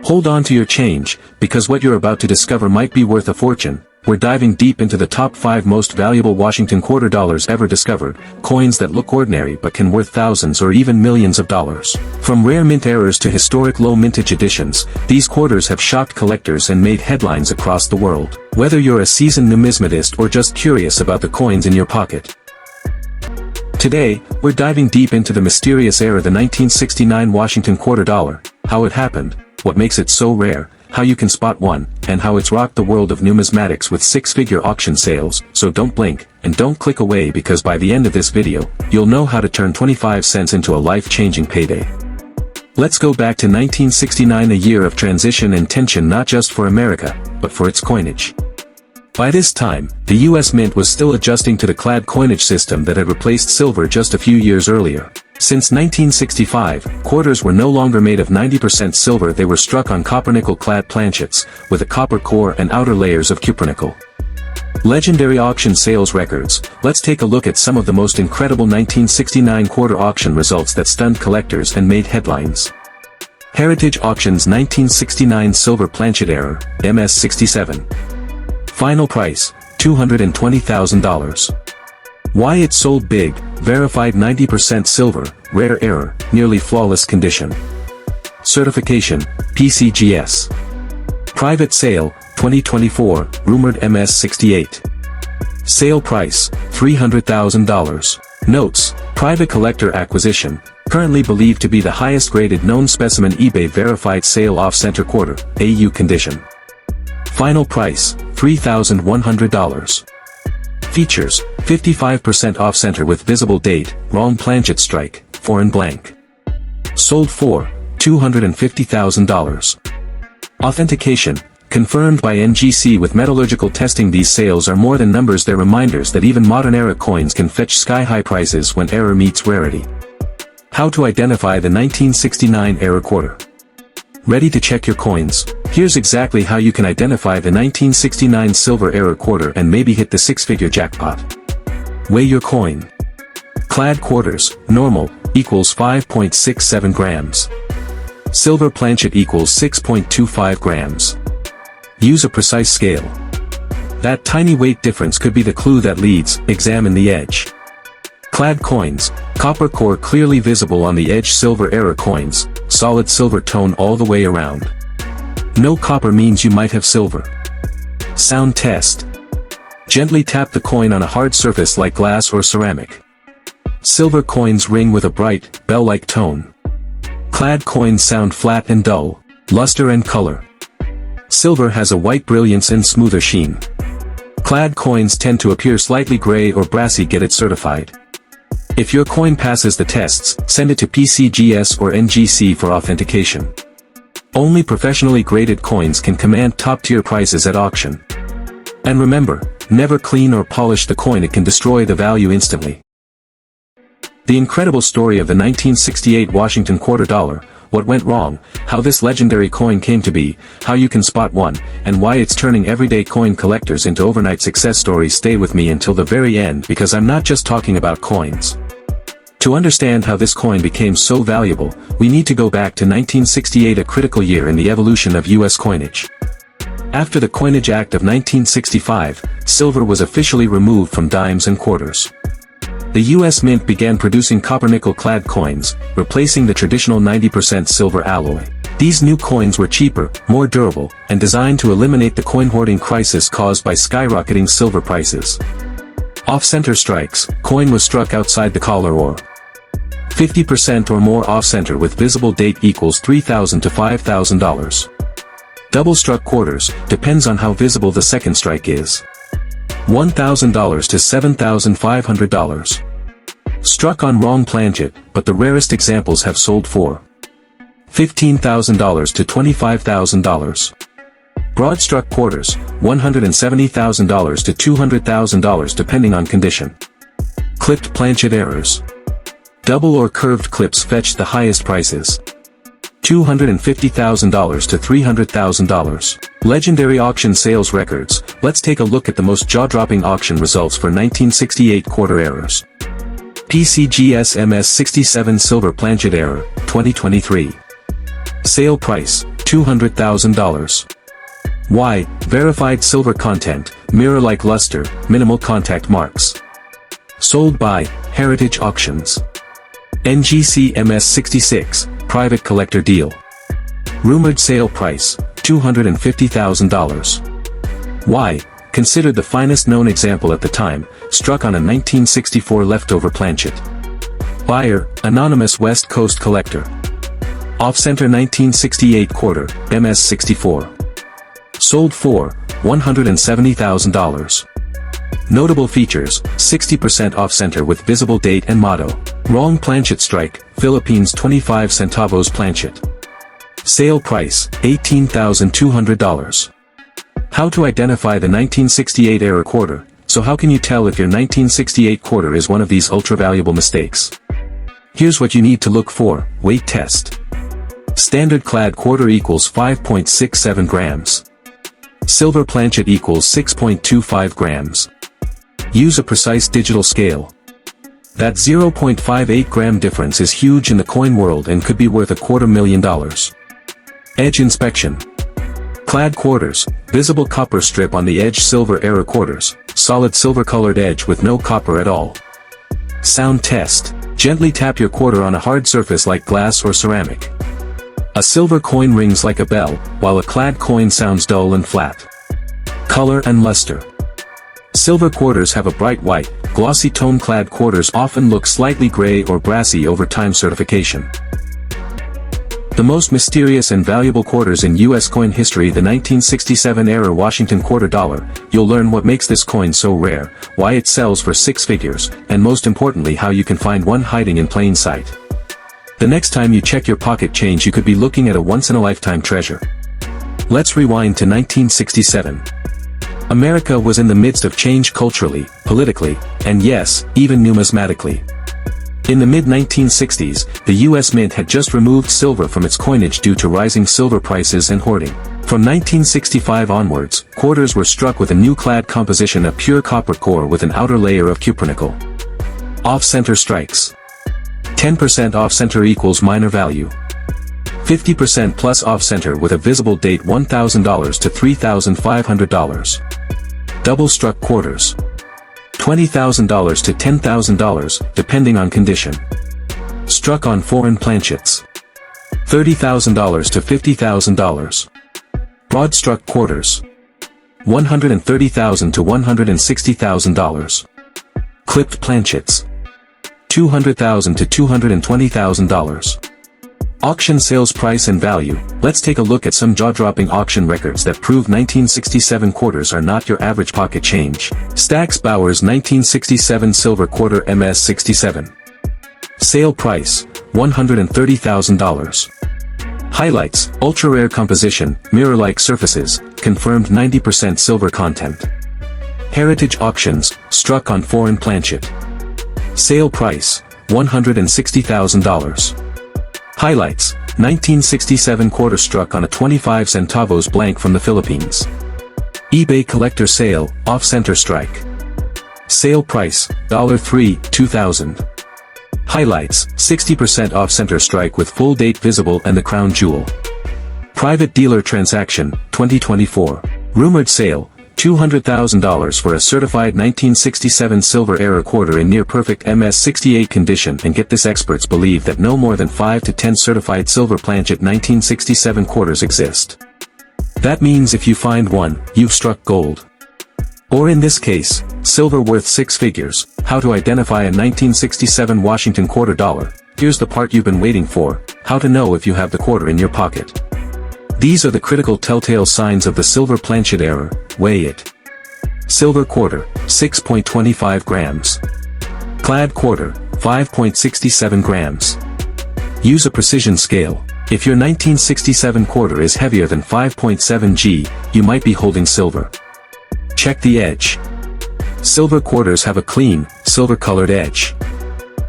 Hold on to your change, because what you're about to discover might be worth a fortune. We're diving deep into the top 5 most valuable Washington quarter dollars ever discovered, coins that look ordinary but can worth thousands or even millions of dollars. From rare mint errors to historic low mintage editions, these quarters have shocked collectors and made headlines across the world. Whether you're a seasoned numismatist or just curious about the coins in your pocket. Today, we're diving deep into the mysterious era, the 1969 Washington quarter dollar, how it happened, what makes it so rare, how you can spot one, and how it's rocked the world of numismatics with 6-figure auction sales. So don't blink, and don't click away, because by the end of this video, you'll know how to turn 25 cents into a life-changing payday. Let's go back to 1969, a year of transition and tension not just for America, but for its coinage. By this time, the US Mint was still adjusting to the clad coinage system that had replaced silver just a few years earlier. Since 1965, quarters were no longer made of 90% silver. They were struck on copper-nickel clad planchets, with a copper core and outer layers of cupronickel. Legendary auction sales records. Let's take a look at some of the most incredible 1969 quarter auction results that stunned collectors and made headlines. Heritage Auctions 1969 Silver Planchet Error, MS67. Final price, $220,000. Why it sold big, verified 90% silver, rare error, nearly flawless condition. Certification, PCGS. Private sale, 2024, rumored MS68. Sale price, $300,000. Notes, private collector acquisition, currently believed to be the highest graded known specimen. eBay verified sale off-center quarter, AU condition. Final price, $3,100. Features, 55% off-center with visible date, wrong planchet strike, foreign blank. Sold for $250,000. Authentication, confirmed by NGC with metallurgical testing. These sales are more than numbers, they're reminders that even modern-era coins can fetch sky-high prices when error meets rarity. How to identify the 1969 error quarter. Ready to check your coins? Here's exactly how you can identify the 1969 silver error quarter and maybe hit the 6-figure jackpot. Weigh your coin. Clad quarters, normal, equals 5.67 grams. Silver planchet equals 6.25 grams. Use a precise scale. That tiny weight difference could be the clue that leads. Examine the edge. Clad coins, copper core clearly visible on the edge. Silver error coins, solid silver tone all the way around. No copper means you might have silver. Sound test. Gently tap the coin on a hard surface like glass or ceramic. Silver coins ring with a bright, bell-like tone. Clad coins sound flat and dull, luster and color. Silver has a white brilliance and smoother sheen. Clad coins tend to appear slightly gray or brassy. Get it certified. If your coin passes the tests, send it to PCGS or NGC for authentication. Only professionally graded coins can command top-tier prices at auction. And remember, never clean or polish the coin, it can destroy the value instantly. The incredible story of the 1968 Washington quarter dollar, what went wrong, how this legendary coin came to be, how you can spot one, and why it's turning everyday coin collectors into overnight success stories. Stay with me until the very end, because I'm not just talking about coins. To understand how this coin became so valuable, we need to go back to 1968, a critical year in the evolution of U.S. coinage. After the Coinage Act of 1965, silver was officially removed from dimes and quarters. The U.S. Mint began producing copper-nickel clad coins, replacing the traditional 90% silver alloy. These new coins were cheaper, more durable, and designed to eliminate the coin hoarding crisis caused by skyrocketing silver prices. Off-center strikes, coin was struck outside the collar or 50% or more off-center with visible date equals $3,000 to $5,000. Double-struck quarters, depends on how visible the second strike is. $1,000 to $7,500. Struck on wrong planchet, but the rarest examples have sold for $15,000 to $25,000. Broad-struck quarters, $170,000 to $200,000 depending on condition. Clipped planchet errors. Double or curved clips fetched the highest prices. $250,000 to $300,000. Legendary auction sales records. Let's take a look at the most jaw-dropping auction results for 1968 quarter errors. PCGS MS67 Silver Planchet Error, 2023. Sale price, $200,000. Why? Verified silver content, mirror-like luster, minimal contact marks. Sold by Heritage Auctions. NGC MS66, private collector deal. Rumored sale price, $250,000. Why? Considered the finest known example at the time, struck on a 1964 leftover planchet. Buyer, anonymous West Coast collector. Off-center 1968 quarter, MS64. Sold for $170,000. Notable features, 60% off-center with visible date and motto. Wrong planchet strike, Philippines 25 centavos planchet. Sale price, $18,200. How to identify the 1968 era quarter? So how can you tell if your 1968 quarter is one of these ultra-valuable mistakes? Here's what you need to look for. Weight test. Standard clad quarter equals 5.67 grams. Silver planchet equals 6.25 grams. Use a precise digital scale. That 0.58 gram difference is huge in the coin world and could be worth $250,000. Edge inspection. Clad quarters, visible copper strip on the edge. Silver era quarters, solid silver colored edge with no copper at all. Sound test. Gently tap your quarter on a hard surface like glass or ceramic. A silver coin rings like a bell, while a clad coin sounds dull and flat. Color and luster. Silver quarters have a bright white, glossy tone. Clad quarters often look slightly gray or brassy over time. Certification. The most mysterious and valuable quarters in U.S. coin history. The 1967-era Washington quarter dollar. You'll learn what makes this coin so rare, why it sells for six figures, and most importantly how you can find one hiding in plain sight. The next time you check your pocket change you could be looking at a once-in-a-lifetime treasure. Let's rewind to 1967. America was in the midst of change culturally, politically, and yes, even numismatically. In the mid-1960s, the U.S. Mint had just removed silver from its coinage due to rising silver prices and hoarding. From 1965 onwards, quarters were struck with a new clad composition, a pure copper core with an outer layer of cupronickel. Off-center strikes. 10% off-center equals minor value. 50% plus off-center with a visible date $1,000 to $3,500. Double-struck quarters. $20,000 to $10,000, depending on condition. Struck on foreign planchets. $30,000 to $50,000. Broad-struck quarters. $130,000 to $160,000. Clipped planchets. $200,000 to $220,000. Auction sales price and value. Let's take a look at some jaw-dropping auction records that prove 1967 quarters are not your average pocket change. Stack's Bowers 1967 silver quarter MS67. Sale price, $130,000. Highlights, ultra-rare composition, mirror-like surfaces, confirmed 90% silver content. Heritage Auctions, struck on foreign planchet. Sale price, $160,000. Highlights, 1967 quarter struck on a 25 centavos blank from the Philippines. eBay collector sale, off-center strike. Sale price, $3, 2000. Highlights, 60% off-center strike with full date visible and the crown jewel. Private dealer transaction, 2024. Rumored sale, $200,000 for a certified 1967 silver era quarter in near-perfect MS68 condition. And get this, experts believe that no more than 5 to 10 certified silver planchet 1967 quarters exist. That means if you find one, you've struck gold. Or in this case, silver worth six figures. How to identify a 1967 Washington quarter dollar? Here's the part you've been waiting for, how to know if you have the quarter in your pocket. These are the critical telltale signs of the silver planchet era. Weigh it. Silver quarter, 6.25 grams. Clad quarter, 5.67 grams. Use a precision scale. If your 1967 quarter is heavier than 5.7 g, you might be holding silver. Check the edge. Silver quarters have a clean, silver-colored edge.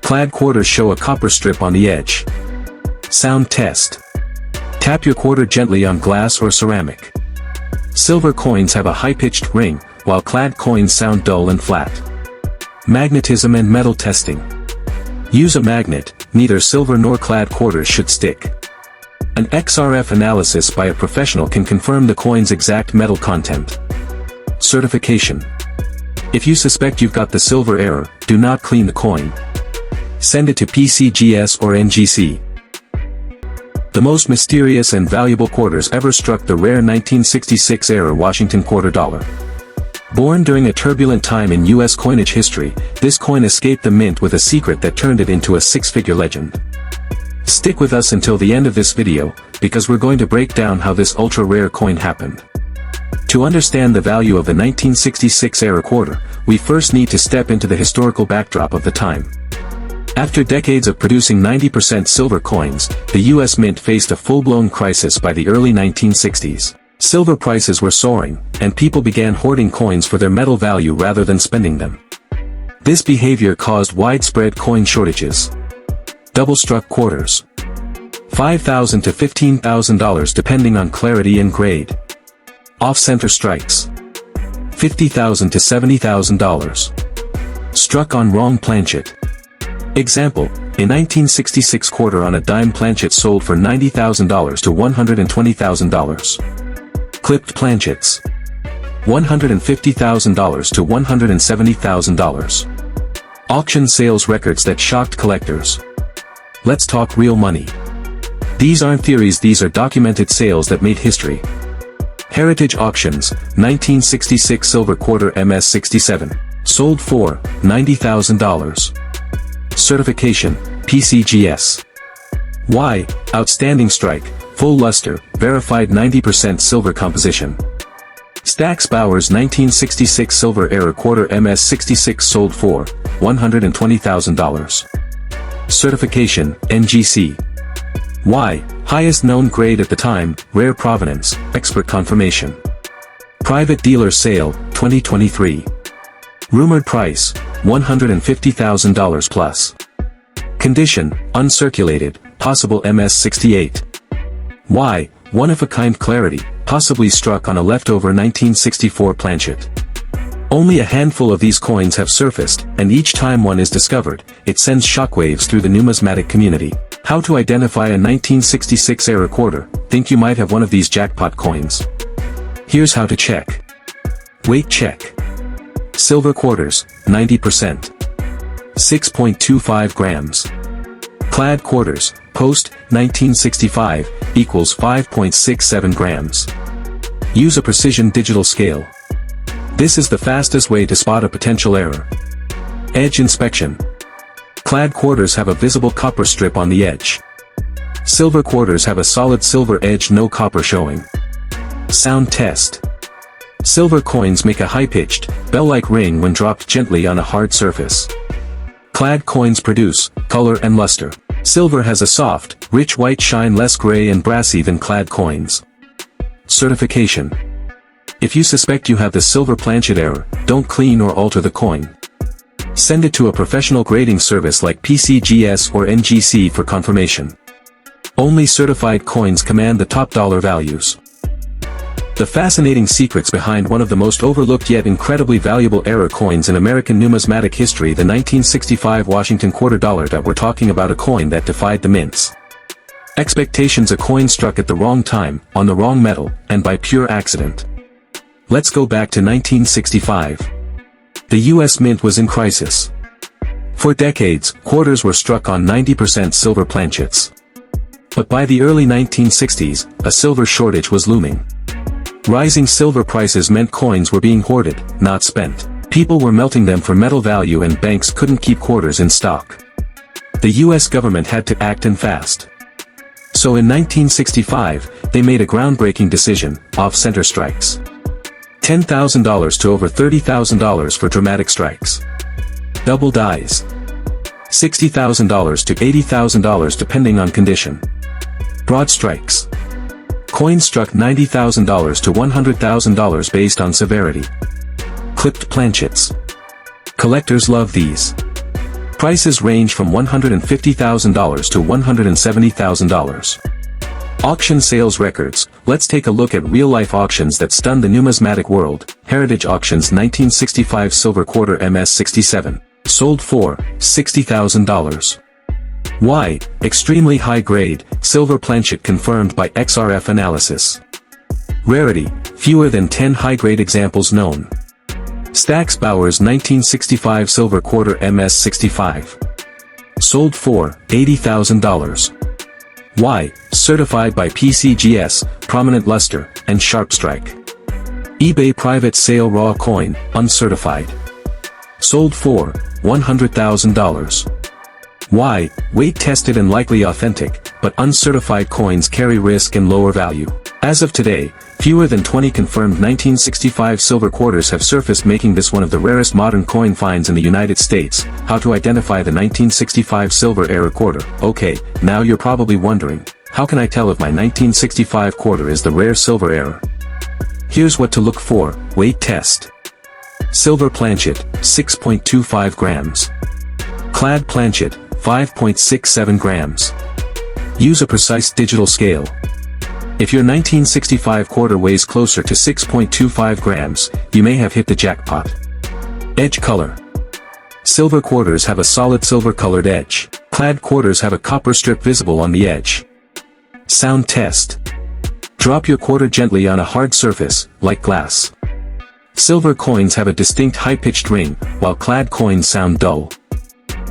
Clad quarters show a copper strip on the edge. Sound test. Tap your quarter gently on glass or ceramic. Silver coins have a high-pitched ring, while clad coins sound dull and flat. Magnetism and metal testing. Use a magnet, neither silver nor clad quarters should stick. An XRF analysis by a professional can confirm the coin's exact metal content. Certification. If you suspect you've got the silver error, do not clean the coin. Send it to PCGS or NGC. The most mysterious and valuable quarters ever struck the rare 1966 era Washington quarter dollar. Born during a turbulent time in U.S. coinage history, this coin escaped the mint with a secret that turned it into a six-figure legend. Stick with us until the end of this video, because we're going to break down how this ultra-rare coin happened. To understand the value of the 1966 era quarter, we first need to step into the historical backdrop of the time. After decades of producing 90% silver coins, the U.S. Mint faced a full-blown crisis by the early 1960s. Silver prices were soaring, and people began hoarding coins for their metal value rather than spending them. This behavior caused widespread coin shortages. Double-struck quarters. $5,000 to $15,000 depending on clarity and grade. Off-center strikes. $50,000 to $70,000. Struck on wrong planchet. Example, a 1966 quarter on a dime planchet sold for $90,000 to $120,000. Clipped planchets. $150,000 to $170,000. Auction sales records that shocked collectors. Let's talk real money. These aren't theories, these are documented sales that made history. Heritage auctions, 1966 silver quarter MS67, sold for $90,000. Certification, PCGS. Why? Outstanding strike, full luster, verified 90% silver composition. Stax Bowers 1966 silver era quarter MS66 sold for $120,000. Certification, NGC. Why? Highest known grade at the time, rare provenance, expert confirmation. Private dealer sale, 2023. Rumored price, $150,000 plus. Condition, uncirculated, possible MS68. Why? One-of-a-kind clarity, possibly struck on a leftover 1964 planchet. Only a handful of these coins have surfaced, and each time one is discovered, it sends shockwaves through the numismatic community. How to identify a 1966 era quarter? Think you might have one of these jackpot coins? Here's how to check. Weight check. Silver quarters, 90%. 6.25 grams. Clad quarters, post, 1965, equals 5.67 grams. Use a precision digital scale. This is the fastest way to spot a potential error. Edge inspection. Clad quarters have a visible copper strip on the edge. Silver quarters have a solid silver edge, no copper showing. Sound test. Silver coins make a high-pitched, bell-like ring when dropped gently on a hard surface. Clad coins produce color and luster. Silver has a soft, rich white shine, less gray and brassy than clad coins. Certification. If you suspect you have the silver planchet error, don't clean or alter the coin. Send it to a professional grading service like PCGS or NGC for confirmation. Only certified coins command the top dollar values. The fascinating secrets behind one of the most overlooked yet incredibly valuable error coins in American numismatic history, the 1965 Washington quarter dollar. That we're talking about a coin that defied the mints. Expectations: a coin struck at the wrong time, on the wrong metal, and by pure accident. Let's go back to 1965. The U.S. Mint was in crisis. For decades, quarters were struck on 90% silver planchets. But by the early 1960s, a silver shortage was looming. Rising silver prices meant coins were being hoarded, not spent. People were melting them for metal value, and banks couldn't keep quarters in stock. The U.S. government had to act, and fast. So in 1965, they made a groundbreaking decision: off-center strikes. $10,000 to over $30,000 for dramatic strikes. Double dies. $60,000 to $80,000 depending on condition. Broad strikes. Coins struck $90,000 to $100,000 based on severity. Clipped planchets. Collectors love these. Prices range from $150,000 to $170,000. Auction sales records. Let's take a look at real-life auctions that stunned the numismatic world. Heritage auctions: 1965 silver quarter MS67. Sold for $60,000. Why? Extremely high grade, silver planchet confirmed by XRF analysis. Rarity, fewer than 10 high-grade examples known. Stax Bowers 1965 silver quarter MS65. Sold for $80,000. Why? Certified by PCGS, prominent luster, and sharp strike. eBay private sale raw coin, uncertified. Sold for $100,000. Why? Weight tested and likely authentic, but uncertified coins carry risk and lower value. As of today, fewer than 20 confirmed 1965 silver quarters have surfaced, making this one of the rarest modern coin finds in the United States. How to identify the 1965 silver era quarter? Okay, now you're probably wondering, how can I tell if my 1965 quarter is the rare silver era? Here's what to look for. Weight test. Silver planchet, 6.25 grams. Clad planchet, 5.67 grams. Use a precise digital scale. If your 1965 quarter weighs closer to 6.25 grams, you may have hit the jackpot. Edge color. Silver quarters have a solid silver-colored edge. Clad quarters have a copper strip visible on the edge. Sound test. Drop your quarter gently on a hard surface, like glass. Silver coins have a distinct high-pitched ring, while clad coins sound dull.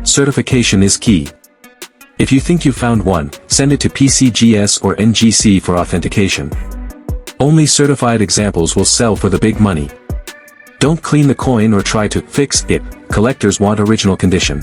Certification is key. If you think you found one, send it to PCGS or NGC for authentication. Only certified examples will sell for the big money. Don't clean the coin or try to fix it. Collectors want original condition.